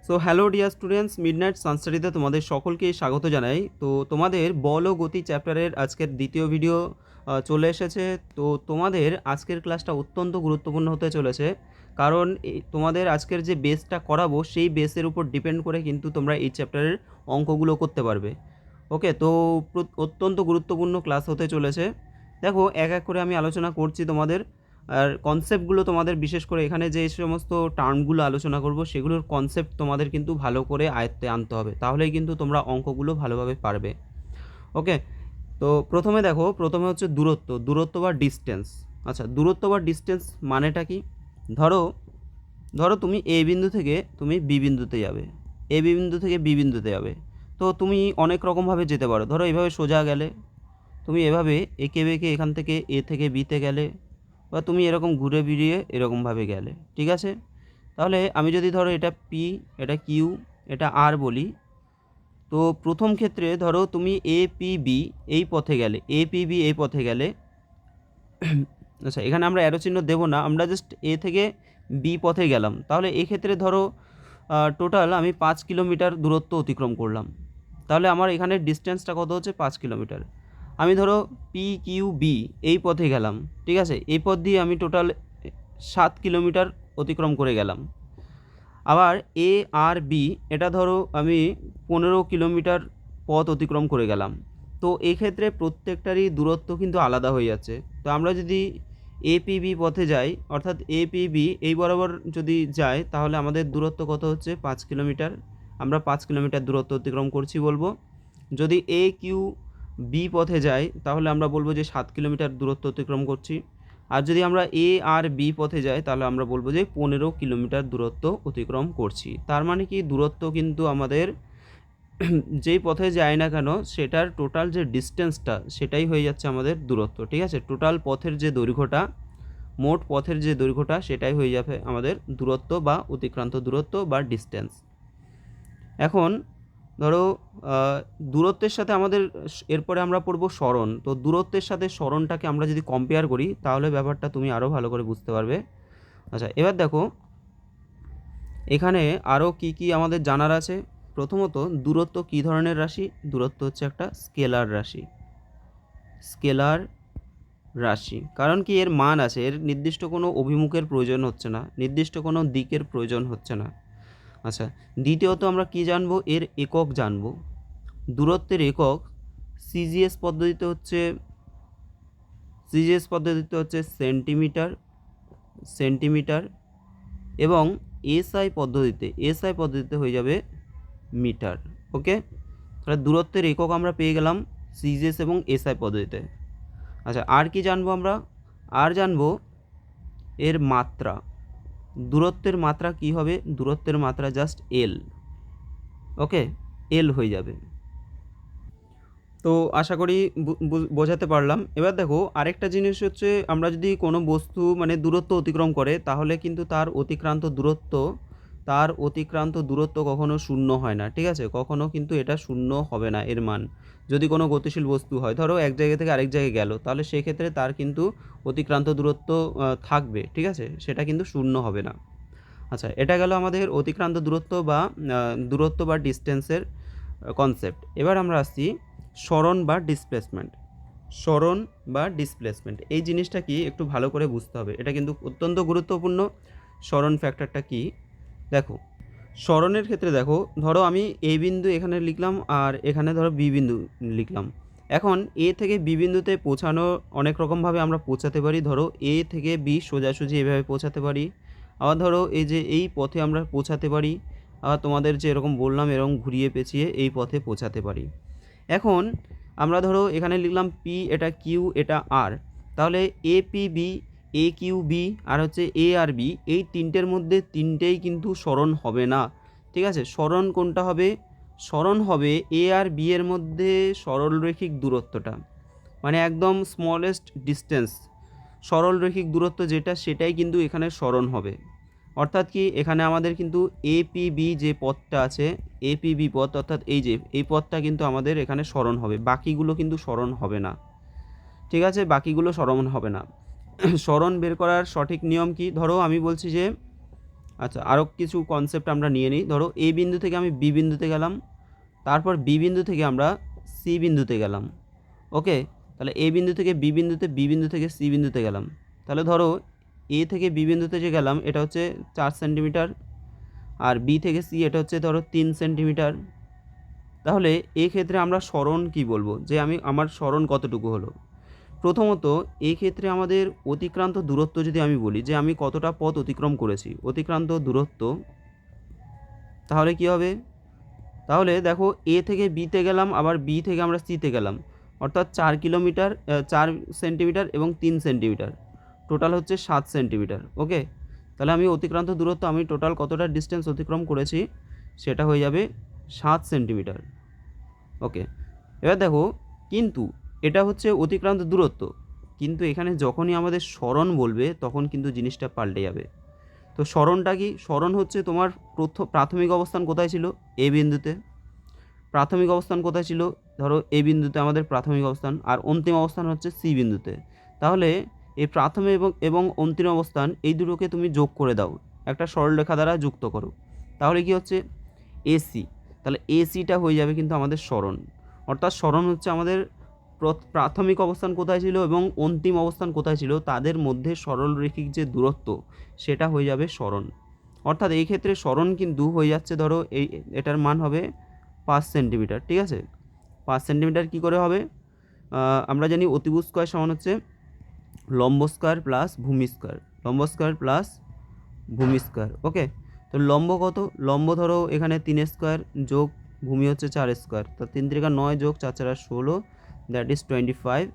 So hello dear students, midnight সানস্টাডিতে তোমাদের সকলকে স্বাগত জানাই। তো তোমাদের বল ও গতি চ্যাপ্টারের আজকের দ্বিতীয় ভিডিও চলে এসেছে। তো তোমাদের আজকের ক্লাসটা অত্যন্ত গুরুত্বপূর্ণ হতে চলেছে, কারণ তোমাদের আজকের যে বেসটা করাবো সেই বেসের উপর ডিপেন্ড করে কিন্তু তোমরা এই চ্যাপ্টারের অঙ্কগুলো করতে পারবে। ওকে, তো অত্যন্ত গুরুত্বপূর্ণ ক্লাস হতে চলেছে। দেখো, এক এক করে আমি আলোচনা করছি তোমাদের, আর কনসেপ্টগুলো তোমাদের, বিশেষ করে এখানে যে সমস্ত টার্মগুলো আলোচনা করব সেগুলোর কনসেপ্ট তোমাদের কিন্তু ভালো করে আয়ত্তে আনতে হবে, তাহলেই কিন্তু তোমরা অঙ্কগুলো ভালোভাবে পারবে। ওকে, তো প্রথমে হচ্ছে দূরত্ব বা ডিস্টেন্স। আচ্ছা, দূরত্ব বা ডিস্টেন্স মানেটা কি? ধরো ধরো তুমি এ বিন্দু থেকে তুমি বি বিন্দুতে যাবে, এ বি বিন্দু থেকে বি বিন্দুতে যাবে। তো তুমি অনেক রকমভাবে যেতে পারো। ধরো এভাবে সোজা গেলে, তুমি এভাবে এঁকে বেঁকে এখান থেকে এ থেকে বিতে গেলে, বা তুমি এরকম ঘুরে বেরিয়ে এরকমভাবে গেলে, ঠিক আছে? তাহলে আমি যদি ধরো এটা পি, এটা কিউ, এটা আর বলি, তো প্রথম ক্ষেত্রে ধরো তুমি এ পি বি এই পথে গেলে, এ পি বি এই পথে গেলে। আচ্ছা, এখানে আমরা অ্যারো চিহ্ন দেবো না, আমরা জাস্ট এ থেকে বি পথে গেলাম। তাহলে এক্ষেত্রে ধরো টোটাল আমি 5 কিলোমিটার দূরত্ব অতিক্রম করলাম। তাহলে আমার এখানে ডিস্টেন্সটা কত হচ্ছে? 5 কিলোমিটার। আমি ধরো পি কিউ বি এই পথে গেলাম, ঠিক আছে? এই পথ দিয়ে আমি টোটাল 7 কিলোমিটার অতিক্রম করে গেলাম। আবার এ আর বি, এটা ধরো আমি 15 কিলোমিটার পথ অতিক্রম করে গেলাম। তো এক্ষেত্রে প্রত্যেকটারই দূরত্ব কিন্তু আলাদা হয়ে যাচ্ছে। তো আমরা যদি এপিবি পথে যাই, অর্থাৎ এপিবি এই বরাবর যদি যাই, তাহলে আমাদের দূরত্ব কত হচ্ছে? 5 কিলোমিটার। আমরা 5 কিলোমিটার দূরত্ব অতিক্রম করছি বলবো। যদি এ কিউ বি পথে যাই, তাহলে আমরা বলবো যে 7 কিলোমিটার দূরত্ব অতিক্রম করছি। আর যদি আমরা এ আর বি পথে যাই, তাহলে আমরা বলবো যে 15 কিলোমিটার দূরত্ব অতিক্রম করছি। তার মানে কি, দূরত্ব কিন্তু আমাদের যেই পথে যায় না কেন, সেটার টোটাল যে ডিস্টেন্সটা, সেটাই হয়ে যাচ্ছে আমাদের দূরত্ব, ঠিক আছে? টোটাল পথের যে দৈর্ঘ্যটা, মোট পথের যে দৈর্ঘ্যটা, সেটাই হয়ে যাবে আমাদের দূরত্ব বা অতিক্রান্ত দূরত্ব বা ডিস্টেন্স। এখন ধরো দূরত্বের সাথে আমাদের এরপরে আমরা পড়বো সরণ। তো দূরত্বের সাথে সরণটাকে আমরা যদি কম্পেয়ার করি, তাহলে ব্যাপারটা তুমি আরও ভালো করে বুঝতে পারবে। আচ্ছা, এবার দেখো এখানে আরও কি কি আমাদের জানার আছে। প্রথমত, দূরত্ব কী ধরনের রাশি? দূরত্ব হচ্ছে একটা স্কেলার রাশি। স্কেলার রাশি, কারণ কি, এর মান আছে, এর নির্দিষ্ট কোনো অভিমুখের প্রয়োজন হচ্ছে না, নির্দিষ্ট কোনো দিকের প্রয়োজন হচ্ছে না। আচ্ছা, দ্বিতীয়ত আমরা কি জানবো? এর একক জানবো। দূরত্বের একক সিজিএস পদ্ধতিতে হচ্ছে সেন্টিমিটার, সেন্টিমিটার, এবং এসআই পদ্ধতিতে হয়ে যাবে মিটার। ওকে, তাহলে দূরত্বের একক আমরা পেয়ে গেলাম সিজিএস এবং এসআই পদ্ধতিতে। আচ্ছা, আর কি জানবো আমরা? আর জানবো এর মাত্রা। দূরত্বের মাত্রা কি হবে? দূরত্বের মাত্রা জাস্ট এল। ওকে, এল হয়ে যাবে। তো আশা করি বোঝাতে পারলাম। এবার দেখো, আরেকটা জিনিস হচ্ছে, আমরা যদি কোনো বস্তু মানে দূরত্ব অতিক্রম করে, তাহলে কিন্তু তার অতিক্রান্ত দূরত্ব কখনো শূন্য হয় না, ঠিক আছে? কখনো কিন্তু এটা শূন্য হবে না এর মান। যদি কোনো গতিশীল বস্তু হয়, ধরো এক জায়গা থেকে আরেক জায়গায় গেল, তাহলে সেক্ষেত্রে তার কিন্তু অতিক্রান্ত দূরত্ব থাকবে, ঠিক আছে? সেটা কিন্তু শূন্য হবে না। আচ্ছা, এটা গেল আমাদের অতিক্রান্ত দূরত্ব বা ডিস্টেন্সের কনসেপ্ট। এবার আমরা আসছি সরণ বা ডিসপ্লেসমেন্ট। এই জিনিসটা কি একটু ভালো করে বুঝতে হবে, এটা কিন্তু অত্যন্ত গুরুত্বপূর্ণ। সরণ ফ্যাক্টরটা কি? দেখো, সরণের ক্ষেত্রে দেখো, ধরো আমি এ বিন্দু এখানে লিখলাম, আর এখানে ধরো বি বিন্দু লিখলাম। এখন এ থেকে বি বিন্দুতে পৌঁছানো অনেক রকমভাবে আমরা পৌঁছাতে পারি। ধরো এ থেকে বি সোজাসুজি এভাবে পৌঁছাতে পারি। আবার ধরো এই যে এই পথে আমরা পৌঁছাতে পারি। আবার তোমাদের যে এরকম বললাম, এরকম ঘুরিয়ে পেঁচিয়ে এই পথে পৌঁছাতে পারি। এখন আমরা ধরো এখানে লিখলাম পি, এটা কিউ, এটা আর। তাহলে A P B, A Q B, আর হচ্ছে এ আর বি, এই তিনটের মধ্যে তিনটেই কিন্তু সরণ হবে না, ঠিক আছে? সরণ কোনটা হবে? সরণ হবে এ আর বি এর মধ্যে সরলরৈখিক দূরত্বটা, মানে একদম স্মলেস্ট ডিস্টেন্স, সরলরৈখিক দূরত্ব যেটা, সেটাই কিন্তু এখানে সরণ হবে। অর্থাৎ কি, এখানে আমাদের কিন্তু এপিবি যে পথটা আছে, এপিবি পথ, অর্থাৎ এই যে এই পথটা কিন্তু আমাদের এখানে সরণ হবে, বাকিগুলো কিন্তু সরণ হবে না, ঠিক আছে? বাকিগুলো সরণ হবে না। সরণ বের করার সঠিক নিয়ম কি? ধরো আমি বলছি যে আচ্ছা, আরও কিছু কনসেপ্ট আমরা নিয়ে নিই। ধরো এ বিন্দু থেকে আমি বি বিন্দুতে গেলাম, তারপর বি বিন্দু থেকে আমরা সি বিন্দুতে গেলাম। ওকে, তাহলে এ বিন্দু থেকে বি বিন্দুতে, বি বিন্দু থেকে সি বিন্দুতে গেলাম। তাহলে ধরো এ থেকে বি বিন্দুতে যে গেলাম এটা হচ্ছে 4 সেন্টিমিটার, আর বি থেকে সি এটা হচ্ছে ধরো 3 সেন্টিমিটার। তাহলে এই ক্ষেত্রে আমরা সরণ কি বলবো, যে আমার সরণ কতটুকু হলো। প্রথমত এই ক্ষেত্রে আমাদের অতিক্রান্ত দূরত্ব যদি আমি বলি যে আমি কতটা পথ অতিক্রম করেছি, অতিক্রান্ত দূরত্ব, তাহলে কি হবে, তাহলে দেখো এ থেকে বিতে গেলাম, আবার বি থেকে আমরা সিতে গেলাম, অর্থাৎ 4 কিলোমিটার 4 সেন্টিমিটার এবং 3 সেন্টিমিটার, টোটাল হচ্ছে 7 সেন্টিমিটার। ওকে, তাহলে আমি অতিক্রান্ত দূরত্ব আমি টোটাল কতটা ডিস্টেন্স অতিক্রম করেছি সেটা হয়ে যাবে 7 সেন্টিমিটার। ওকে, এবার দেখো, কিন্তু এটা হচ্ছে অতিক্রান্ত দূরত্ব, কিন্তু এখানে যখনই আমাদের সরণ বলবে তখন কিন্তু জিনিসটা পাল্টে যাবে। তো সরণটা কি, সরণ হচ্ছে তোমার প্রাথমিক অবস্থান কোথায় ছিল, এ বিন্দুতে। প্রাথমিক অবস্থান কোথায় ছিল, ধরো এ বিন্দুতে আমাদের প্রাথমিক অবস্থান, আর অন্তিম অবস্থান হচ্ছে সি বিন্দুতে। তাহলে এই প্রাথমিক এবং অন্তিম অবস্থান এই দুটোকে তুমি যোগ করে দাও, একটা সরলরেখা দ্বারা যুক্ত করো, তাহলে কি হচ্ছে এসি। তাহলে এসিটা হয়ে যাবে কিন্তু আমাদের সরণ। অর্থাৎ সরণ হচ্ছে আমাদের প্রাথমিক অবস্থান কোথায় ছিল এবং অন্তিম অবস্থান কোথায় ছিল তাদের মধ্যে সরলরেখিক যে দূরত্ব সেটা হয়ে যাবে সরণ। অর্থাৎ এই ক্ষেত্রে সরণ কিন্তু হয়ে যাচ্ছে, ধরো এটার মান হবে 5 সেন্টিমিটার। ঠিক আছে, 5 সেন্টিমিটার কী করে হবে, আমরা জানি অতিভুজ স্কয়ার সমান হচ্ছে লম্ব স্কয়ার প্লাস ভূমি স্কয়ার, লম্ব স্কয়ার প্লাস ভূমি স্কয়ার। ওকে, তো লম্ব কত, লম্ব ধরো এখানে 3 স্কয়ার যোগ ভূমি হচ্ছে 4 স্কয়ার, তো 3 3 9 যোগ 4 4 16, দ্যাট ইজ 25।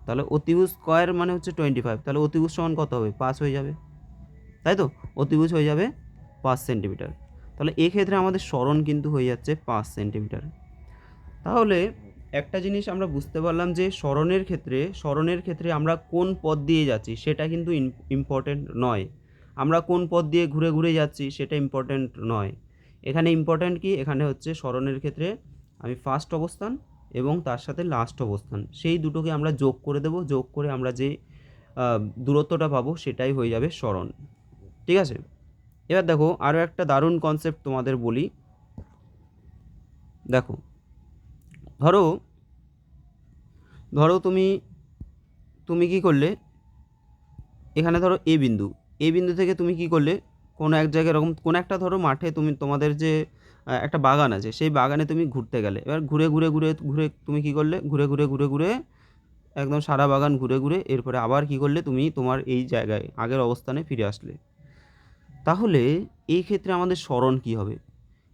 তাহলে অতিভুজ স্কয়ার মানে হচ্ছে 25, তাহলে অতিভুজ সমান কত হবে, 5 হয়ে যাবে, তাই তো, অতিভুজ হয়ে যাবে 5 সেন্টিমিটার। তাহলে এক্ষেত্রে আমাদের সরণ কিন্তু হয়ে যাচ্ছে 5 সেন্টিমিটার। তাহলে একটা জিনিস আমরা বুঝতে পারলাম যে সরণের ক্ষেত্রে আমরা কোন পথ দিয়ে যাচ্ছি সেটা কিন্তু ইম্পর্টেন্ট নয়, আমরা কোন পথ দিয়ে ঘুরে ঘুরে যাচ্ছি সেটা ইম্পর্টেন্ট নয়। এখানে ইম্পর্টেন্ট কি, এখানে হচ্ছে সরণের ক্ষেত্রে আমি ফার্স্ট অবস্থান এবং তার সাথে লাস্ট অবস্থান সেই দুটোকে আমরা যোগ করে দেব, যোগ করে আমরা যে দূরত্বটা পাবো সেটাই হয়ে যাবে সরণ। ঠিক আছে, এবার দেখো আরও একটা দারুণ কনসেপ্ট তোমাদের বলি। দেখো, ধরো ধরো তুমি কি করলে, এখানে ধরো এ বিন্দু থেকে তুমি কি করলে, কোনো এক জায়গায় এরকম কোনো একটা ধরো মাঠে তোমাদের যে একটা বাগান আছে সেই বাগানে তুমি ঘুরতে গেলে, এবার ঘুরে ঘুরে ঘুরে ঘুরে তুমি কি করলে, ঘুরে ঘুরে ঘুরে ঘুরে একদম সারা বাগান ঘুরে ঘুরে এরপরে আবার কি করলে, তুমি তোমার এই জায়গায় আগের অবস্থানে ফিরে আসলে। তাহলে এই ক্ষেত্রে আমাদের সরণ কি হবে,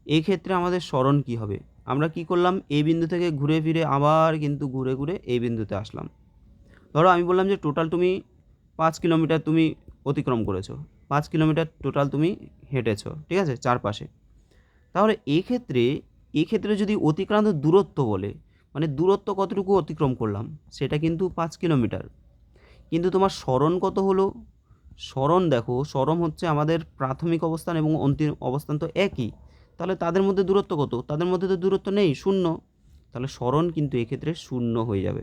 এই ক্ষেত্রে আমাদের সরণ কি হবে, আমরা কি করলাম, এই বিন্দু থেকে ঘুরে ফিরে আবার কিন্তু ঘুরে ঘুরে এই বিন্দুতে আসলাম। ধরো আমি বললাম যে টোটাল তুমি 5 কিলোমিটার তুমি অতিক্রম করেছো, 5 কিলোমিটার টোটাল তুমি হেঁটেছো, ঠিক আছে, চারপাশে। তাহলে এই ক্ষেত্রে যদি অতিক্রান্ত দূরত্ব বলে, মানে দূরত্ব কতটুকু অতিক্রম করলাম সেটা কিন্তু 5 কিলোমিটার, কিন্তু তোমার সরণ কত হলো, সরণ দেখো, সরণ হচ্ছে আমাদের প্রাথমিক অবস্থান এবং অন্তিম অবস্থান তো একই, তাহলে তাদের মধ্যে দূরত্ব কত, তাদের মধ্যে তো দূরত্ব নেই, 0। তাহলে সরণ কিন্তু এক্ষেত্রে 0 হয়ে যাবে,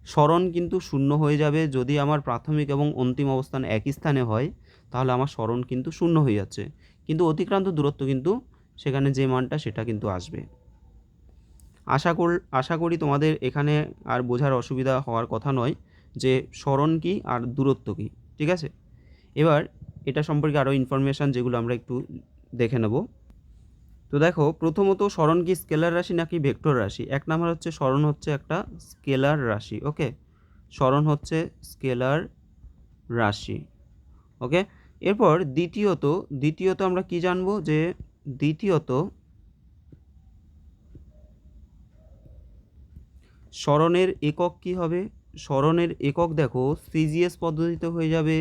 সরণ কিন্তু 0 হয়ে যাবে। যদি আমার প্রাথমিক এবং অন্তিম অবস্থান একই স্থানে হয় তাহলে আমার সরণ কিন্তু 0 হয়ে যাচ্ছে, কিন্তু অতিক্রান্ত দূরত্ব কিন্তু সেখানে যে মানটা সেটা কিন্তু আসবে। আশা করি তোমাদের এখানে আর বোঝার অসুবিধা হওয়ার কথা নয় যে সরণ কী আর দূরত্ব কী। ঠিক আছে, এবার এটা সম্পর্কে আরও ইনফরমেশান যেগুলো আমরা একটু দেখে নেব। তো দেখো, প্রথমত সরণ কি স্কেলার রাশি নাকি ভেক্টর রাশি। এক নাম্বার হচ্ছে সরণ হচ্ছে একটা স্কেলার রাশি। ওকে, সরণ হচ্ছে স্কেলার রাশি। ওকে, এরপর দ্বিতীয়ত আমরা কি জানবো, যে দ্বিতীয়ত সরণের একক কি হবে, সরণের একক দেখো সিজিএস পদ্ধতিতে হয়ে যাবে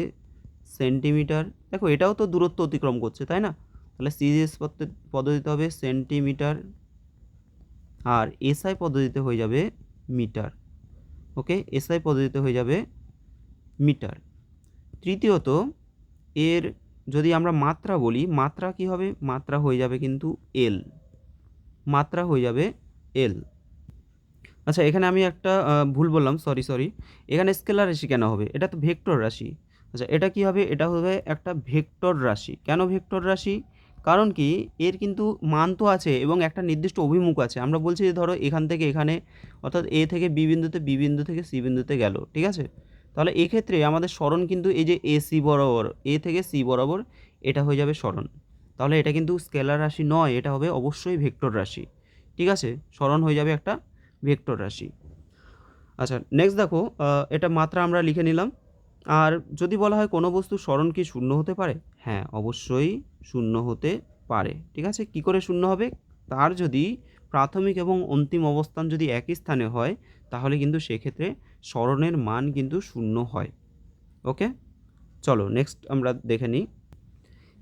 সেন্টিমিটার। দেখো এটাও তো দূরত্ব অতিক্রম করছে, তাই না, তাহলে সিজিএস পদ্ধতিতে হবে সেন্টিমিটার, আর এসআই পদ্ধতিতে হয়ে যাবে মিটার। ওকে, এসআই পদ্ধতিতে হয়ে যাবে মিটার। তৃতীয়ত এর যদি আমরা মাত্রা বলি, মাত্রা কি হবে, মাত্রা হয়ে যাবে কিন্তু এল, মাত্রা হয়ে যাবে এল। আচ্ছা, এখানে আমি একটা ভুল বললাম, সরি, এখানে স্কেলার রাশি কেন হবে, এটা তো ভেক্টর রাশি। আচ্ছা, এটা কি হবে? এটা হবে একটা ভেক্টর রাশি। কেন ভেক্টর রাশি? কারণ কি এর কিন্তু মান তো আছে এবং একটা নির্দিষ্ট অভিমুখ আছে। আমরা বলছি যে ধরো এখান থেকে এখানে, অর্থাৎ এ থেকে বি বিন্দুতে, বি বিন্দু থেকে সি বিন্দুতে গেল। ঠিক আছে? তাহলে এক্ষেত্রে আমাদের সরণ কিন্তু এই যে এসি বরাবর, এ থেকে সি বরাবর, এটা হয়ে যাবে সরণ। তাহলে এটা কিন্তু স্কেলার রাশি নয়, এটা হবে অবশ্যই ভেক্টর রাশি। ঠিক আছে? সরণ হয়ে যাবে একটা ভেক্টর রাশি। আচ্ছা, নেক্সট দেখো, এটা মাত্রা আমরা লিখে নিলাম। আর যদি বলা হয় কোনো বস্তুর সরণ কি শূন্য হতে পারে? হ্যাঁ, অবশ্যই শূন্য হতে পারে। ঠিক আছে? কি করে শূন্য হবে? তার যদি প্রাথমিক এবং অন্তিম অবস্থান যদি একই স্থানে হয়, তাহলে কিন্তু সেক্ষেত্রে সরণের মান কিন্তু শূন্য হয়। ওকে? চলো নেক্সট আমরা দেখে নিই।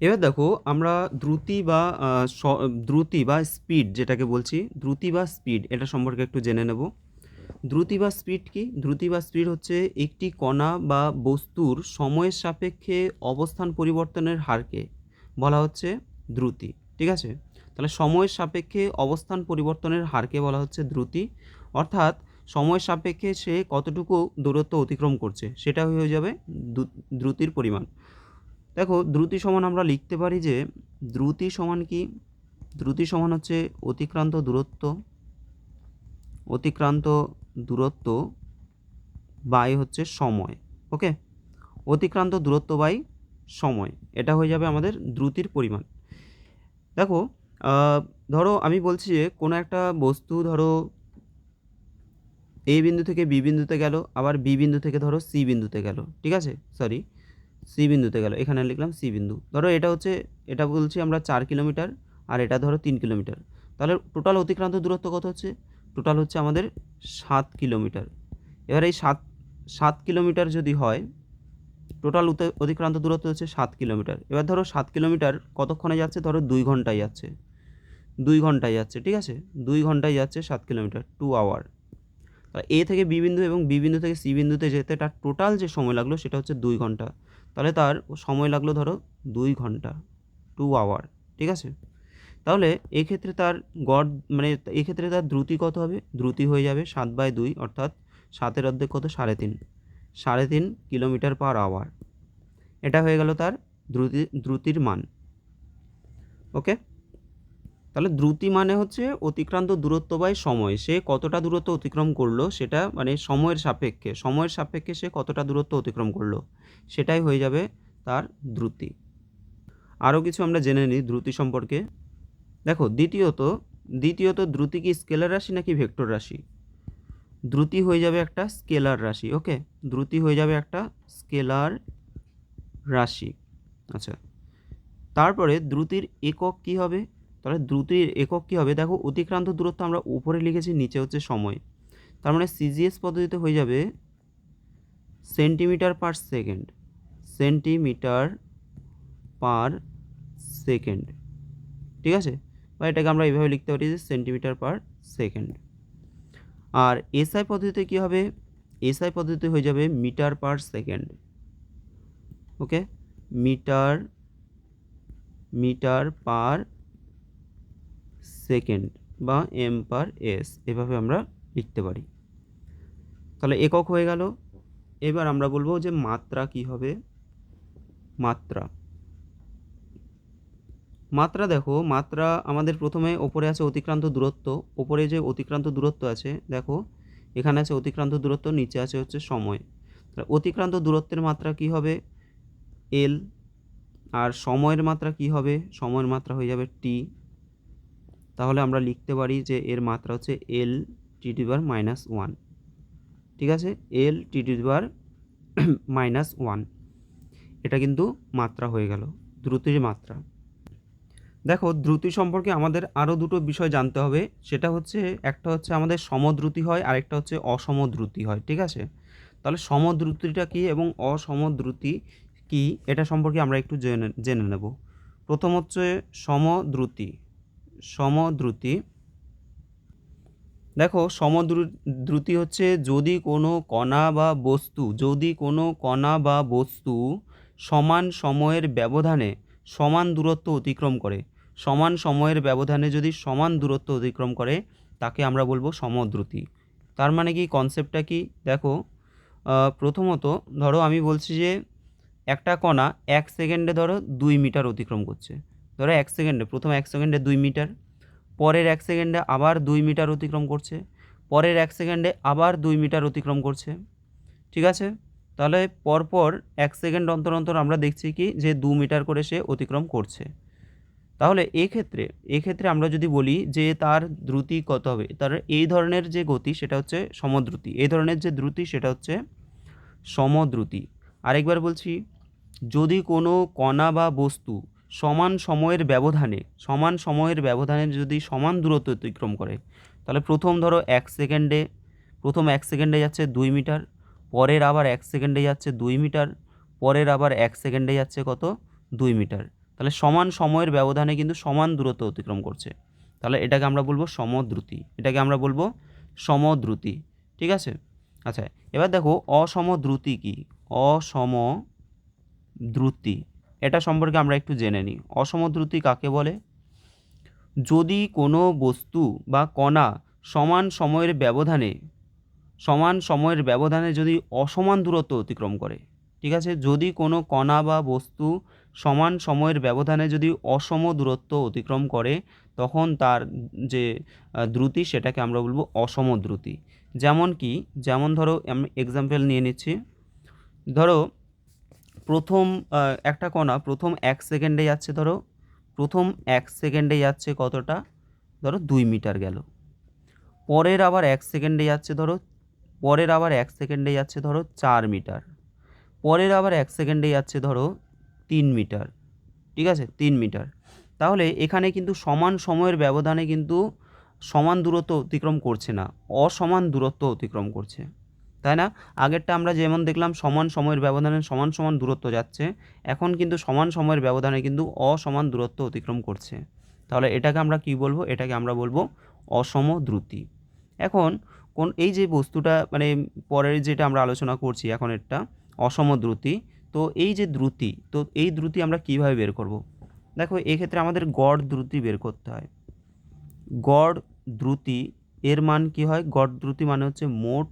এবার দেখো আমরা দ্রুতি বা স্পিড যেটাকে বলছি, দ্রুতি বা স্পিড, এটা সম্পর্কে একটু জেনে নেব। দ্রুতি বা স্পিড কি? দ্রুতি বা স্পিড হচ্ছে একটি কণা বা বস্তুর সময়ের সাপেক্ষে অবস্থান পরিবর্তনের হারকে বলা হচ্ছে দ্রুতি। ঠিক আছে? তাহলে সময়ের সাপেক্ষে অবস্থান পরিবর্তনের হারকে বলা হচ্ছে দ্রুতি। অর্থাৎ সময়ের সাপেক্ষে সে কতটুকু দূরত্ব অতিক্রম করছে সেটা হয়ে যাবে দ্রুতির পরিমাণ। দেখো, দ্রুতি সমান আমরা লিখতে পারি যে দ্রুতি সমান কি? দ্রুতি সমান হচ্ছে অতিক্রান্ত দূরত্ব বাই হচ্ছে সময়। ওকে? অতিক্রান্ত দূরত্ব বাই সময়, এটা হয়ে যাবে আমাদের দ্রুতির পরিমাণ। দেখো, ধরো আমি বলছি যে কোনো একটা বস্তু ধরো এ বিন্দু থেকে বি বিন্দুতে গেল, আবার বি বিন্দু থেকে ধরো সি বিন্দুতে গেল। ঠিক আছে? সরি, সি বিন্দুতে গেল, এখানে লিখলাম সি বিন্দু। ধরো এটা বলছি আমরা 4 কিলোমিটার, আর এটা ধরো 3 কিলোমিটার। তাহলে টোটাল অতিক্রান্ত দূরত্ব কত হচ্ছে? টোটাল হচ্ছে আমাদের 7 কিলোমিটার। এবার এই 7 কিলোমিটার যদি হয়, টোটাল অতিক্রান্ত দূরত্ব হচ্ছে 7 কিলোমিটার। এবার ধরো 7 কিলোমিটার কতক্ষণে যাচ্ছে? ধরো 2 ঘন্টায় যাচ্ছে। 2 ঘন্টায় যাচ্ছে। ঠিক আছে? 2 ঘন্টায় যাচ্ছে 7 কিলোমিটার, 2 আওয়ার। এ থেকে বি বিন্দু এবং বি বিন্দু থেকে সি বিন্দুতে যেতে তার টোটাল যে সময় লাগলো সেটা হচ্ছে 2 ঘন্টা। তাহলে তার সময় লাগলো ধরো 2 ঘন্টা, 2 আওয়ার। ঠিক আছে? তাহলে এক্ষেত্রে তার গড় মানে এক্ষেত্রে তার দ্রুতি কত হবে? দ্রুতি হয়ে যাবে 7/2, অর্থাৎ 7-এর অর্ধেক কত? 3.5, 3.5 কিলোমিটার পার আওয়ার। এটা হয়ে গেল তার দ্রুতির মান। ওকে? তাহলে দ্রুতি মানে হচ্ছে অতিক্রান্ত দূরত্ব বাই সময়। সে কতটা দূরত্ব অতিক্রম করলো সেটা মানে সময়ের সাপেক্ষে সে কতটা দূরত্ব অতিক্রম করলো সেটাই হয়ে যাবে তার দ্রুতি। আরও কিছু আমরা জেনে নিই দ্রুতি সম্পর্কে। দেখো, দ্বিতীয়ত দ্রুতি কি স্কেলার রাশি নাকি ভেক্টর রাশি? দ্রুতি হয়ে যাবে একটা স্কেলার রাশি। ওকে? দ্রুতি হয়ে যাবে একটা স্কেলার রাশি। আচ্ছা, তারপরে দ্রুতির একক কি হবে? তাহলে দ্রুতির একক কি হবে? দেখো, অতিক্রান্ত দূরত্ব আমরা উপরে লিখেছি, নিচে হচ্ছে সময়। তার মানে সিজিএস পদ্ধতিতে হয়ে যাবে centimetre per second. Centimetre per second. ঠিক আছে? বা এটাকে আমরা এইভাবে লিখতে পারি যে সেন্টিমিটার পার সেকেন্ড। আর এসআই পদ্ধতিতে কি হবে? এসআই পদ্ধতিতে হয়ে যাবে মিটার পার সেকেন্ড। ওকে? মিটার পার সেকেন্ড বা এম পার এস, এভাবে আমরা লিখতে পারি। তাহলে একক হয়ে গেল। এবার আমরা বলবো যে মাত্রা কি হবে? মাত্রা দেখো, মাত্রা আমাদের প্রথমে ওপরে আছে অতিক্রান্ত দূরত্ব। ওপরে যে অতিক্রান্ত দূরত্ব আছে, দেখো এখানে আছে অতিক্রান্ত দূরত্ব, নিচে আছে হচ্ছে সময়। অতিক্রান্ত দূরত্বের মাত্রা কি হবে? এল। আর সময়ের মাত্রা কি হবে? সময়ের মাত্রা হয়ে যাবে টি। তাহলে আমরা লিখতে পারি যে এর মাত্রা হচ্ছে এল টি টু দি পাওয়ার -1। ঠিক আছে? এল টি টু দি পাওয়ার -1, এটা কিন্তু মাত্রা হয়ে গেল, দ্রুতির মাত্রা। দেখো, দ্রুতি সম্পর্কে আমাদের আরও দুটো বিষয় জানতে হবে। সেটা হচ্ছে, একটা হচ্ছে আমাদের সমদ্রুতি হয়, আরেকটা হচ্ছে অসমদ্রুতি হয়। ঠিক আছে? তাহলে সমদ্রুতিটা কী এবং অসমদ্রুতি কী এটা সম্পর্কে আমরা একটু জেনে নেব। প্রথম হচ্ছে সমদ্রুতি। দেখো, সমদ্রুতি হচ্ছে যদি কোনো কণা বা বস্তু সমান সময়ের ব্যবধানে সমান দূরত্ব অতিক্রম করে, সমান সময়ের ব্যবধানে যদি সমান দূরত্ব অতিক্রম করে, তাকে আমরা বলবো সমদ্রুতি। তার মানে কি, কনসেপ্টটা কি? দেখো, প্রথমত ধরো আমি বলছি যে একটা কণা 1 সেকেন্ডে ধরো 2 মিটার অতিক্রম করছে। ধরো 1 সেকেন্ডে, প্রথম 1 সেকেন্ডে 2 মিটার, পরের 1 সেকেন্ডে আবার 2 মিটার অতিক্রম করছে, পরের 1 সেকেন্ডে আবার 2 মিটার অতিক্রম করছে। ঠিক আছে? তাহলে পরপর 1 সেকেন্ড অন্তর অন্তর আমরা দেখছি কি যে 2 মিটার করে সে অতিক্রম করছে। তাহলে এক্ষেত্রে আমরা যদি বলি যে তার দ্রুতি কত হবে, তার এই ধরনের যে গতি সেটা হচ্ছে সমদ্রুতি, এই ধরনের যে দ্রুতি সেটা হচ্ছে সমদ্রুতি। আরেকবার বলছি, যদি কোনো কণা বা বস্তু সমান সময়ের ব্যবধানে যদি সমান দূরত্ব অতিক্রম করে, তাহলে প্রথম 1 সেকেন্ডে যাচ্ছে 2 মিটার, পরের আবার 1 সেকেন্ডে যাচ্ছে 2 মিটার, পরের আবার 1 সেকেন্ডে যাচ্ছে কত, 2 মিটার। তাহলে সমান সময়ের ব্যবধানে কিন্তু সমান দূরত্ব অতিক্রম করছে। তাহলে এটাকে আমরা বলবো সমদ্রুতি। ঠিক আছে? আচ্ছা, এবার দেখো অসমদ্রুতি কি। অসমদ্রুতি এটা সম্পর্কে আমরা একটু জেনে নিই। অসমদ্রুতি কাকে বলে? যদি কোনো বস্তু বা কণা সমান সময়ের ব্যবধানে যদি অসমান দূরত্ব অতিক্রম করে, ঠিক আছে, যদি কোনো কণা বা বস্তু সমান সময়ের ব্যবধানে যদি অসম দূরত্ব অতিক্রম করে, তখন তার যে দ্রুতি সেটাকে আমরা বলবো অসম দ্রুতি। যেমন ধরো আমি এক্সাম্পল নিয়ে নিচ্ছি। ধরো একটা কণা প্রথম 1 সেকেন্ডে যাচ্ছে, প্রথম 1 সেকেন্ডে যাচ্ছে কতটা, 2 মিটার গেল। পরের আবার 1 সেকেন্ডে যাচ্ছে 4 মিটার, পরের আবার 1 সেকেন্ডে যাচ্ছে 3 মিটার। ঠিক আছে, 3 মিটার। তাহলে এখানে কিন্তু সমান সময়ের ব্যবধানে কিন্তু সমান দূরত্ব অতিক্রম করছে না, অসমান দূরত্ব অতিক্রম করছে, তাই না? আগেরটা আমরা যেমন দেখলাম সমান সময়ের ব্যবধানে সমান সমান দূরত্ব যাচ্ছে, এখন কিন্তু সমান সময়ের ব্যবধানে কিন্তু অসমান দূরত্ব অতিক্রম করছে। তাহলে এটাকে আমরা কি বলবো? এটাকে আমরা বলবো অসম দ্রুতি। এখন এই যে বস্তুটা মানে পরের যেটা আমরা আলোচনা করছি এখন এটা অসম দ্রুতি। তো এই যে দ্রুতি, এই দ্রুতি আমরা কিভাবে বের করব? দেখো, এক্ষেত্রে আমাদের গড় দ্রুতি বের করতে হয়। গড় দ্রুতি এর মান কি হয়? গড় দ্রুতি মানে হচ্ছে মোট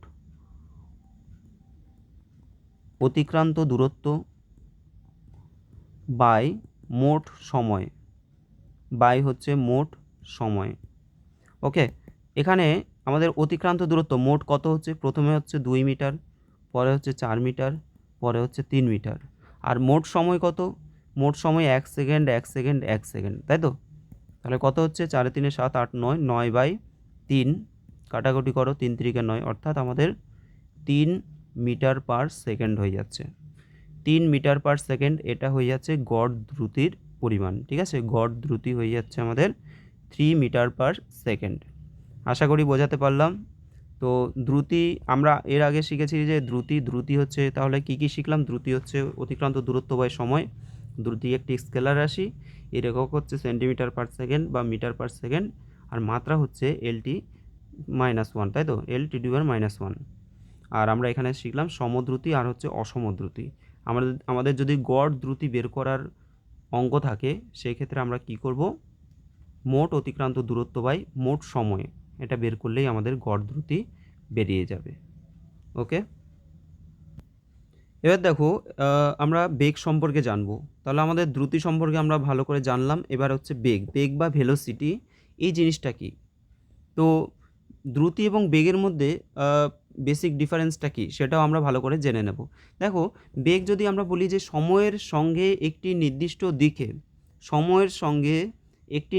অতিক্রান্ত দূরত্ব বাই মোট সময়, মোট সময়। ওকে, এখানে আমাদের অতিক্রান্ত দূরত্ব মোট কত হচ্ছে? প্রথমে হচ্ছে 2 মিটার, পরে হচ্ছে 4 মিটার, পরে হচ্ছে 3 মিটার। আর মোট সময় কত? মোট সময় 1 সেকেন্ড, 1 সেকেন্ড, 1 সেকেন্ড, তাই তো? তাহলে কত হচ্ছে? 4 3 7 8 9, 9/3, কাটাকুটি করো, 3 3 9, অর্থাৎ আমাদের 3 মিটার পার সেকেন্ড হয়ে যাচ্ছে। 3 মিটার পার সেকেন্ড এটা হয়ে যাচ্ছে গড় দ্রুতির পরিমাণ। ঠিক আছে, গড় দ্রুতি হয়ে যাচ্ছে আমাদের 3 মিটার পার সেকেন্ড। আশা করি বোঝাতে পারলাম। তো দ্রুতি আমরা এর আগে শিখেছি যে দ্রুতি হচ্ছে, তাহলে কি শিখলাম? দ্রুতি হচ্ছে অতিক্রান্ত দূরত্ব বাই সময়। দ্রুতি একটি স্কেলার রাশি, এর একক হচ্ছে সেন্টিমিটার পার সেকেন্ড বা মিটার পার সেকেন্ড, আর মাত্রা হচ্ছে LT-1, তাই তো, LT⁻⁻1। আর আমরা এখানে শিখলাম সমদ্রুতি আর হচ্ছে অসমদ্রুতি। আমাদের যদি গড় দ্রুতি বের করার অঙ্ক থাকে, সেই ক্ষেত্রে আমরা কি করব? মোট অতিক্রান্ত দূরত্ব বাই মোট সময়, এটা বের করলেই আমাদের গড় দ্রুতি বেরিয়ে যাবে। ওকে, এবার দেখো আমরা বেগ সম্পর্কে জানবো। তাহলে আমাদের দ্রুতি সম্পর্কে আমরা ভালো করে জানলাম। এবার হচ্ছে বেগ বা ভেলোসিটি, এই জিনিসটা কি। তো দ্রুতি এবং বেগের মধ্যে বেসিক ডিফারেন্সটা কি সেটাও আমরা ভালো করে জেনে নেব। দেখো, বেগ যদি আমরা বলি যে সময়ের সঙ্গে একটি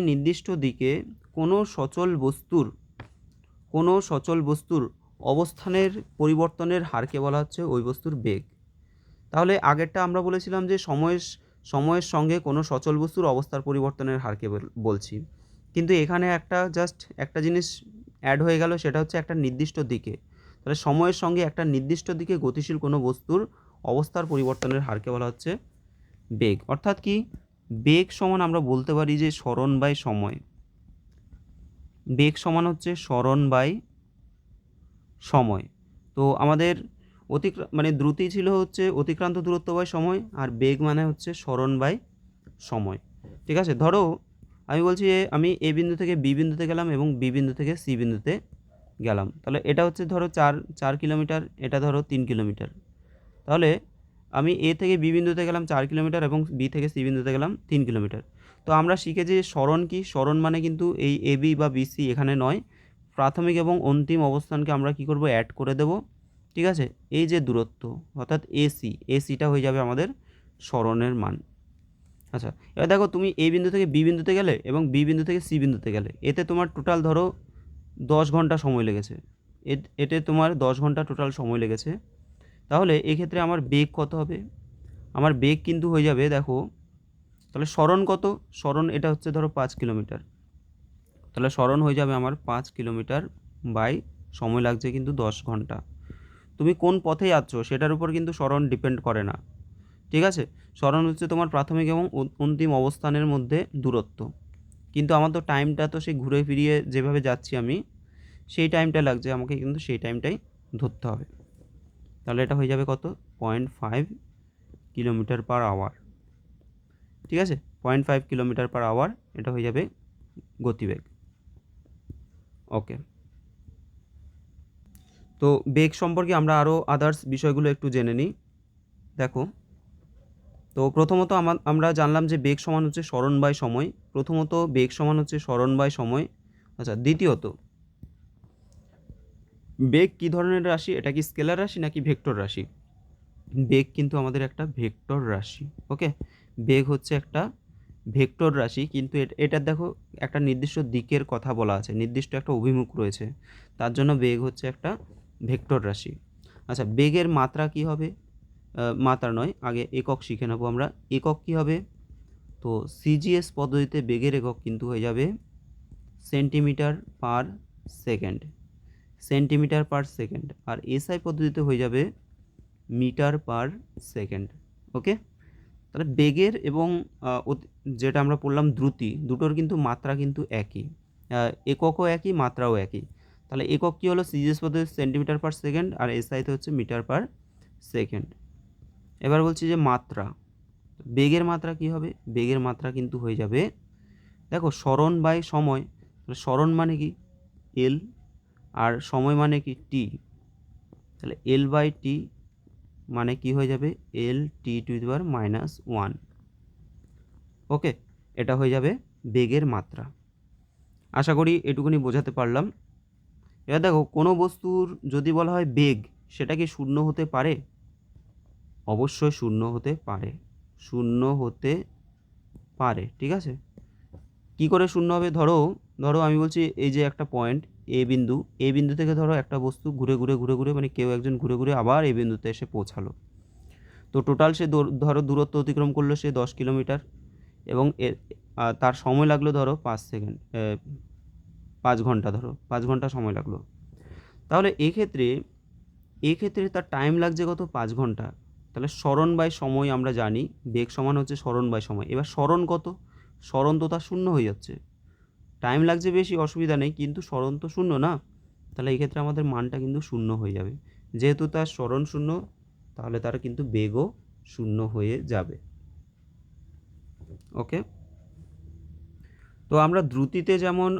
নির্দিষ্ট দিকে কোনো সচল বস্তুর অবস্থানের পরিবর্তনের হারকে বলা হচ্ছে ওই বস্তুর বেগ। তাহলে আগেরটা আমরা বলেছিলাম যে সময়ের সঙ্গে কোনো সচল বস্তুর অবস্থার পরিবর্তনের হারকে বলছি, কিন্তু এখানে একটা জিনিস অ্যাড হয়ে গেল, সেটা হচ্ছে একটা নির্দিষ্ট দিকে। তাহলে সময়ের সঙ্গে একটা নির্দিষ্ট দিকে গতিশীল কোনো বস্তুর অবস্থার পরিবর্তনের হারকে বলা হচ্ছে বেগ। অর্থাৎ কি, বেগ সমান আমরা বলতে পারি যে সরণ বাই সময়। বেগ সমান হচ্ছে সরণ বাই সময়। তো আমাদের দ্রুতি ছিল হচ্ছে অতিক্রান্ত দূরত্ব বাই সময়, আর বেগ মানে হচ্ছে সরণ বাই সময়। ঠিক আছে, ধরো আমি বলছি যে আমি এ বিন্দু থেকে বি বিন্দুতে গেলাম এবং বি বিন্দু থেকে সি বিন্দুতে গেলাম। তাহলে এটা হচ্ছে ধরো 4 কিলোমিটার, এটা ধরো 3 কিলোমিটার। তাহলে আমি এ থেকে বি বিন্দুতে গেলাম 4 কিলোমিটার এবং বি থেকে সি বিন্দুতে গেলাম 3 কিলোমিটার। তো আমরা শিখেছি সরণ কি, সরণ মানে কিন্তু এই এবি বা বিসি এখানে নয়, প্রাথমিক এবং অন্তিম অবস্থানকে আমরা কি করব, অ্যাড করে দেব। ঠিক আছে, এই যে দূরত্ব অর্থাৎ এসিটা হয়ে যাবে আমাদের সরণের মান। আচ্ছা, এবার দেখো তুমি এ বিন্দু থেকে বি বিন্দুতে গেলে এবং বি বিন্দু থেকে সি বিন্দুতে গেলে, এতে তোমার টোটাল ধরো 10 ঘন্টা সময় লেগেছে। এতে তোমার 10 ঘন্টা টোটাল সময় লেগেছে। তাহলে এক্ষেত্রে আমার বেগ কত হবে? আমার বেগ কিন্তু হয়ে যাবে, দেখো তাহলে সরণ কত, সরণ এটা হচ্ছে ধরো 5 কিলোমিটার, তাহলে সরণ হয়ে যাবে আমার 5 কিলোমিটার বাই সময় লাগছে কিন্তু 10 ঘন্টা। তুমি কোন পথে যাচ্ছ সেটার উপর কিন্তু সরণ ডিপেন্ড করে না। ঠিক আছে, সরণ হচ্ছে তোমার প্রাথমিক এবং অন্তিম অবস্থানের মধ্যে দূরত্ব, কিন্তু আমার তো টাইমটা তো সেই ঘুরে ফিরিয়ে যেভাবে যাচ্ছি আমি, সেই টাইমটা লাগছে, আমাকে কিন্তু সেই টাইমটাই ধরতে হবে। তাহলে এটা হয়ে যাবে কত, 0.5 কিলোমিটার পার আওয়ার। ঠিক আছে, 0.5 কিলোমিটার পার আওয়ার এটা হয়ে যাবে গতিবেগ। ওকে, তো বেগ সম্পর্কে আমরা আরও আদার্স বিষয়গুলো একটু জেনে নিই। দেখো, তো প্রথমত আমরা জানলাম যে বেগ সমান হচ্ছে সরণ বাই সময়। প্রথমত বেগ সমান হচ্ছে সরণ বাই সময়। আচ্ছা, দ্বিতীয়ত বেগ কী ধরনের রাশি? এটা কি স্কেলার রাশি নাকি ভেক্টর রাশি? বেগ কিন্তু আমাদের একটা ভেক্টর রাশি। ওকে, বেগ হচ্ছে একটা ভেক্টর রাশি, কিন্তু এটার দেখো একটা নির্দিষ্ট দিকের কথা বলা আছে, নির্দিষ্ট একটা অভিমুখ রয়েছে, তার জন্য বেগ হচ্ছে একটা ভেক্টর রাশি। আচ্ছা, বেগের মাত্রা কি হবে? মাত্রা নয়, আগে একক শিখে নেবো আমরা। একক কি হবে? তো সিজিএস পদ্ধতিতে বেগের একক কিন্তু হয়ে যাবে centimetre per second, centimetre per second, আর এসআই পদ্ধতিতে হয়ে যাবে মিটার পার সেকেন্ড। ওকে, তাহলে বেগের এবং যেটা আমরা পড়লাম দ্রুতি, দুটোর কিন্তু মাত্রা কিন্তু একই, এককও একই, মাত্রাও একই। তাহলে একক কী হলো? সিজিএস পদ্ধতি সেন্টিমিটার পার সেকেন্ড, আর এসআইতে হচ্ছে মিটার পার সেকেন্ড। এবার বলছি যে মাত্রা, বেগের মাত্রা কি হবে? বেগের মাত্রা কিন্তু হয়ে যাবে, দেখো সরণ বাই সময়, তাহলে সরণ মানে কি এল, আর সময় মানে কি টি, তাহলে এল বাই টি মানে কি হয়ে যাবে, এল টি টু দি পাওয়ার -1। ওকে, এটা হয়ে যাবে বেগের মাত্রা। আশা করি এটুকুনি বোঝাতে পারলাম। এবার দেখো, কোনো বস্তুর যদি বলা হয় বেগ, সেটা কি শূন্য হতে পারে? অবশ্যই শূন্য হতে পারে, শূন্য হতে পারে। ঠিক আছে, কি করে শূন্য হবে? ধরো ধরো আমি বলছি এই যে একটা পয়েন্ট এ বিন্দু থেকে ধরো একটা বস্তু ঘুরে ঘুরে ঘুরে ঘুরে, মানে কেউ একজন ঘুরে ঘুরে আবার এই বিন্দুতে এসে পৌঁছালো। তো টোটাল সে ধরো দূরত্ব অতিক্রম করলো সে 10 কিলোমিটার, এবং তার সময় লাগলো ধরো 5 সেকেন্ড, 5 ঘন্টা, ধরো 5 ঘন্টা সময় লাগলো। তাহলে এক্ষেত্রে তার টাইম লাগছে কত? 5 ঘন্টা। তাহলে সরণ বাই সময় আমরা জানি বেগ সমান হচ্ছে সরণ বাই সময়। এবার সরণ কত? সরণ তো তার শূন্য হয়ে যাচ্ছে, টাইম লাগছে বেশি, অসুবিধা নেই, কিন্তু সরণ তো শূন্য না, তাহলে এই ক্ষেত্রে আমাদের মানটা কিন্তু শূন্য হয়ে যাবে। যেহেতু তার সরণ শূন্য, তাহলে তার কিন্তু বেগও শূন্য হয়ে যাবে। ওকে, তো আমরা দ্রুতিতে যেমন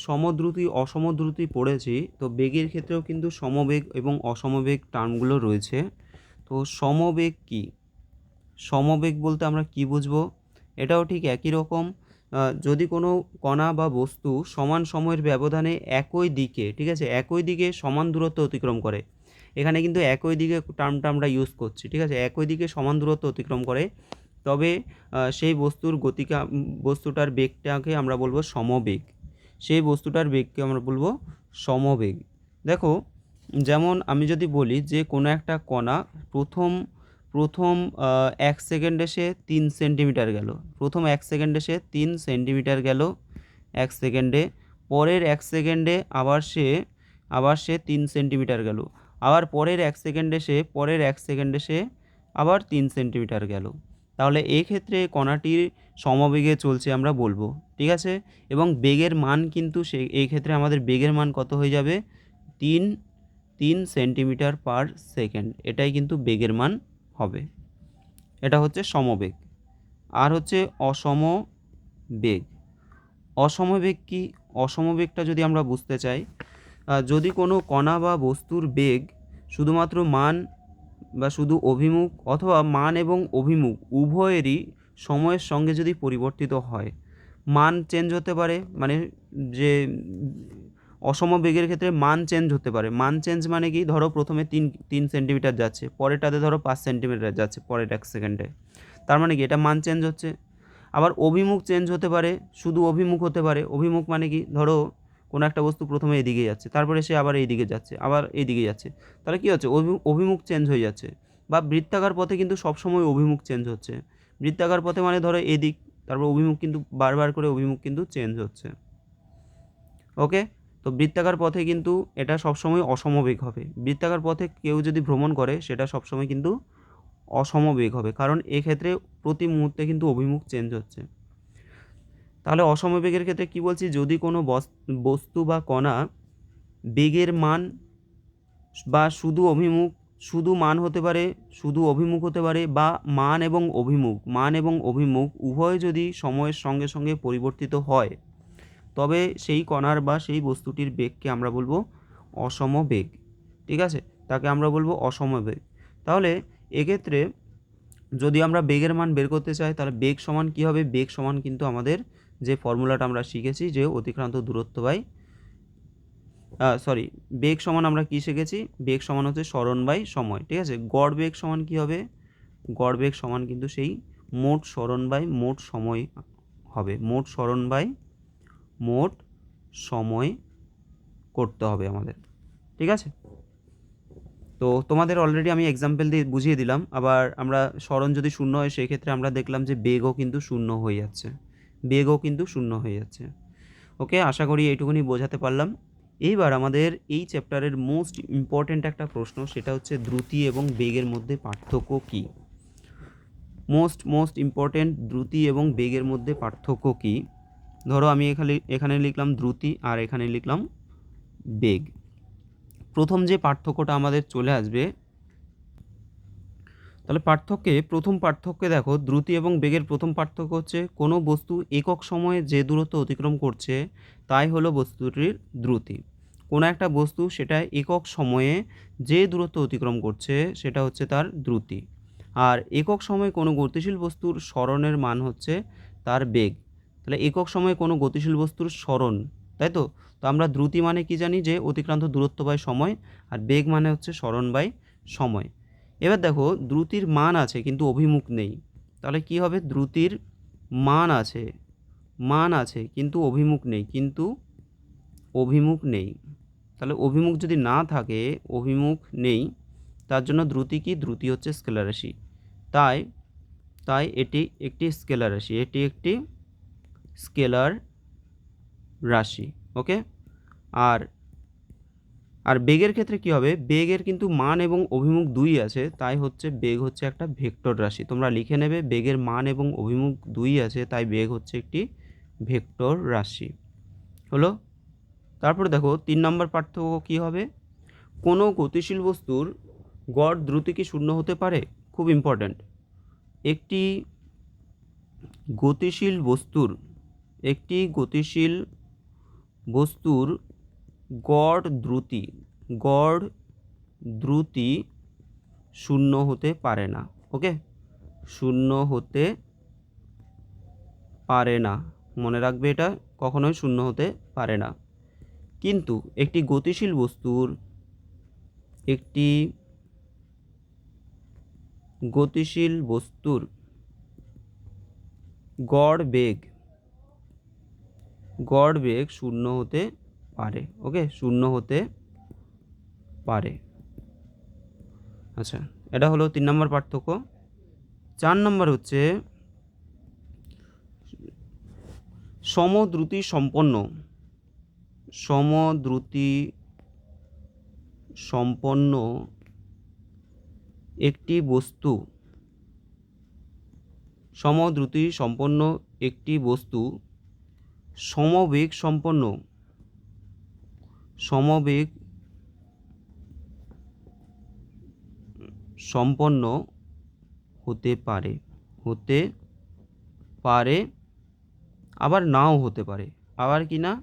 সমদ্রুতি অসমদ্রুতি পড়েছি, তো বেগের ক্ষেত্রেও কিন্তু সমবেগ এবং অসমবেগ টার্মগুলো রয়েছে। তো সমবেগ কি? সমবেগ বলতে আমরা কি বুঝবো? এটাও ঠিক একই রকম, যদি কোনো কণা বা বস্তু সমান সময়ের ব্যবধানে একই দিকে, ঠিক আছে, একই দিকে সমান দূরত্ব অতিক্রম করে, এখানে কিন্তু একই দিকে টার্মটা আমরা ইউজ করছি। ঠিক আছে, একই দিকে সমান দূরত্ব অতিক্রম করে, তবে সেই বস্তুটার বেগটাকে আমরা বলবো সমবেগ, সেই বস্তুটার বেগকে আমরা বলবো সমবেগ। দেখো, যেমন আমি যদি বলি যে কোনো একটা কণা প্রথম 1 সেকেন্ডে সে 3 সেন্টিমিটার গেল, প্রথম 1 সেকেন্ডে সে 3 সেন্টিমিটার গেল 1 সেকেন্ডে, পরের 1 সেকেন্ডে আবার সে 3 সেন্টিমিটার গেল, আবার পরের 1 সেকেন্ডে সে আবার 3 সেন্টিমিটার গেল। তাহলে এই ক্ষেত্রে কণাটির সমবেগে চলছে আমরা বলবো। ঠিক আছে, এবং বেগের মান কিন্তু এই ক্ষেত্রে আমাদের বেগের মান কত হয়ে যাবে? 3 সেন্টিমিটার পার সেকেন্ড, এটাই কিন্তু বেগের মান হবে। এটা হচ্ছে সমবেগ। আর হচ্ছে অসমবেগ। অসমবেগ কি? অসমবেগটা যদি আমরা বুঝতে চাই, যদি কোনো কণা বা বস্তুর বেগ শুধুমাত্র বা শুধু অভিমুখ অথবা মান এবং অভিমুখ উভয়েরই সময়ের সঙ্গে যদি পরিবর্তিত হয়, মান চেঞ্জ হতে পারে, মানে যে অসম বেগের ক্ষেত্রে মান চেঞ্জ হতে পারে। মান চেঞ্জ মানে কি, ধরো প্রথমে 3 সেন্টিমিটার যাচ্ছে, পরেরটাতে ধরো 5 সেন্টিমিটার যাচ্ছে পরের 1 সেকেন্ডে, তার মানে কি এটা মান চেঞ্জ হচ্ছে। আবার অভিমুখ চেঞ্জ হতে পারে, শুধু অভিমুখ হতে পারে। অভিমুখ মানে কি, ধরো কোনো একটা বস্তু প্রথমে এদিকে যাচ্ছে, তারপরে সে আবার এইদিকে যাচ্ছে, আবার এইদিকে যাচ্ছে, তাহলে কী হচ্ছে, অভিমুখ চেঞ্জ হয়ে যাচ্ছে। বা বৃত্তাকার পথে কিন্তু সবসময় অভিমুখ চেঞ্জ হচ্ছে। বৃত্তাকার পথে মানে ধরো এদিক, তারপর অভিমুখ কিন্তু বারবার করে অভিমুখ কিন্তু চেঞ্জ হচ্ছে। ওকে, তো বৃত্তাকার পথে কিন্তু এটা সবসময় অসমবেগ হবে। বৃত্তাকার পথে কেউ যদি ভ্রমণ করে সেটা সবসময় কিন্তু অসমবেগ হবে, কারণ এক্ষেত্রে প্রতি মুহূর্তে কিন্তু অভিমুখ চেঞ্জ হচ্ছে। তাহলে অসমবেগের ক্ষেত্রে কি বলছি, যদি কোনো বস্তু বা কণা বেগের মান বা শুধু অভিমুখ, শুধু মান হতে পারে, শুধু অভিমুখ হতে পারে, বা মান এবং অভিমুখ উভয় যদি সময়ের সঙ্গে সঙ্গে পরিবর্তিত হয়, তবে সেই কণার বা সেই বস্তুটির বেগকে আমরা বলবো অসমবেগ। ঠিক আছে, তাকে আমরা বলবো অসমবেগ। তাহলে এক্ষেত্রে যদি আমরা বেগের মান বের করতে চাই, তাহলে বেগ সমান কী হবে, বেগ সমান কিন্তু আমাদের যে ফর্মুলাটা আমরা শিখেছি, যে অতিক্রান্ত দূরত্ব বাই বেগ সমান আমরা কি শিখেছি, বেগ সমান হচ্ছে সরণ বাই সময়। ঠিক আছে, গড় বেগ সমান কি হবে, গড় বেগ সমান কিন্তু সেই মোট সরণ বাই মোট সময় হবে। মোট সরণ বাই মোট সময় করতে হবে আমাদের। ঠিক আছে, তো তোমাদের অলরেডি আমি এক্সাম্পল দিয়ে বুঝিয়ে দিলাম। আবার আমরা সরণ যদি শূন্য হয়, সেই ক্ষেত্রে আমরা দেখলাম যে বেগও কিন্তু শূন্য হয়ে যাচ্ছে, বেগও কিন্তু শূন্য হয়ে যাচ্ছে। ওকে, আশা করি এইটুকুনি বোঝাতে পারলাম। এইবার আমাদের এই চ্যাপ্টারের মোস্ট ইম্পর্ট্যান্ট একটা প্রশ্ন, সেটা হচ্ছে দ্রুতি এবং বেগের মধ্যে পার্থক্য কী। মোস্ট ইম্পর্ট্যান্ট, দ্রুতি এবং বেগের মধ্যে পার্থক্য কী। ধরো আমি এখানে লিখলাম দ্রুতি আর এখানে লিখলাম বেগ। প্রথম যে পার্থক্যটা আমাদের চলে আসবে, তাহলে প্রথম পার্থক্যে দেখো, দ্রুতি এবং বেগের প্রথম পার্থক্য হচ্ছে কোনো বস্তু একক সময়ে যে দূরত্ব অতিক্রম করছে তাই হলো বস্তুটির দ্রুতি। কোনো একটা বস্তু সেটা একক সময়ে যে দূরত্ব অতিক্রম করছে সেটা হচ্ছে তার দ্রুতি। আর একক সময়ে কোনো গতিশীল বস্তুর সরণের মান হচ্ছে তার বেগ। তাহলে একক সময়ে কোনো গতিশীল বস্তুর সরণ, তাই তো। তো আমরা দ্রুতি মানে কি জানি, যে অতিক্রান্ত দূরত্ব বাই সময়, আর বেগ মানে হচ্ছে সরণ বাই সময়। এবার দেখো, দ্রুতির মান আছে কিন্তু অভিমুখ নেই, তাহলে কি হবে, দ্রুতির মান আছে কিন্তু অভিমুখ নেই, তাহলে অভিমুখ যদি না থাকে, অভিমুখ নেই, তার জন্য দ্রুতি কি, দ্রুতি হচ্ছে স্কেলার রাশি। তাই এটি একটি স্কেলার রাশি। ওকে, আর বেগের ক্ষেত্রে কি হবে, বেগের কিন্তু মান এবং অভিমুখ দুই আছে, তাই হচ্ছে বেগ হচ্ছে একটা ভেক্টর রাশি। তোমরা লিখে নেবে, বেগের মান এবং অভিমুখ দুই আছে, তাই বেগ হচ্ছে একটি ভেক্টর রাশি। হলো, তারপরে দেখো 3 নম্বর পার্থক্য কী হবে, কোনো গতিশীল বস্তুর গড় দ্রুতি কি শূন্য হতে পারে। খুব ইম্পর্ট্যান্ট, একটি গতিশীল বস্তুর গড় দ্রুতি শূন্য হতে পারে না। ওকে, শূন্য হতে পারে না, মনে রাখবে, এটা কখনোই শূন্য হতে পারে না। কিন্তু একটি গতিশীল বস্তুর গড় বেগ শূন্য হতে পারে। ওকে, শূন্য হতে পারে। আচ্ছা, এটা হলো 3 নম্বর পার্থক্য। 4 নম্বর হচ্ছে সমদ্রুতি সম্পন্ন একটি বস্তু সমবেগ সম্পন্ন হতে পারে, আবার নাও হতে পারে, আবার কি না,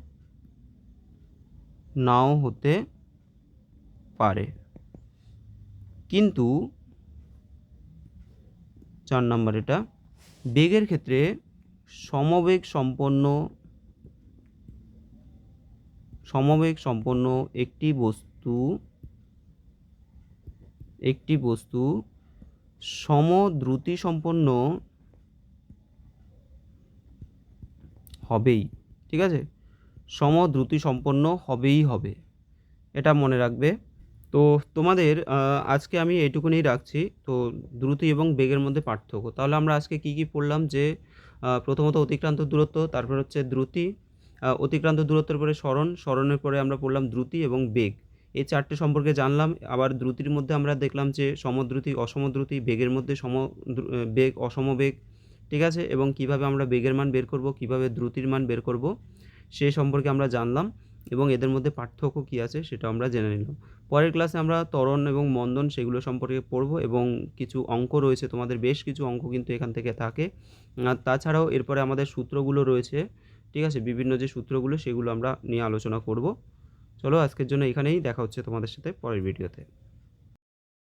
নাও হতে পারে। কিন্তু 4 নাম্বার এটা। বেগের ক্ষেত্রে সমবেগ সম্পন্ন একটি বস্তু সমদ্রুতি সম্পন্ন হবেই, ঠিক আছে? সমদ্রুতি সম্পন্ন হবেই হবে, এটা মনে রাখবে। তো তোমাদের আজকে আমি এইটুকুনি রাখছি। তো দ্রুতি এবং বেগের মধ্যে পার্থক্য। তাহলে আমরা আজকে কি পড়লাম যে প্রথমত অতিক্রান্ত দূরত্ব, তারপর হচ্ছে দ্রুতি, অতিক্রান্ত দূরত্বের পরে সরণ, সরণের পরে আমরা পড়লাম দ্রুতি এবং বেগ। এই 4টে সম্পর্কে জানলাম। আবার দ্রুতির মধ্যে আমরা দেখলাম যে সমদ্রুতি, অসমদ্রুতি, বেগের মধ্যে বেগ, অসমবেগ, ঠিক আছে? এবং কিভাবে আমরা বেগের মান বের করব, কিভাবে দ্রুতির মান বের করব, সে সম্পর্কে আমরা জানলাম এবং এদের মধ্যে পার্থক্য কী আছে সেটা আমরা জেনে নিলাম। পরের ক্লাসে আমরা ত্বরণ এবং মন্দন সেগুলো সম্পর্কে পড়ব এবং কিছু অঙ্ক রয়েছে, তোমাদের বেশ কিছু অঙ্ক কিন্তু এখান থেকে থাকে। আর তাছাড়াও এরপরে আমাদের সূত্রগুলো রয়েছে, ঠিক আছে? বিভিন্ন যে সূত্রগুলো সেগুলো আমরা নিয়ে আলোচনা করব। চলো আজকের জন্য এখানেই, দেখা হচ্ছে তোমাদের সাথে পরের ভিডিওতে।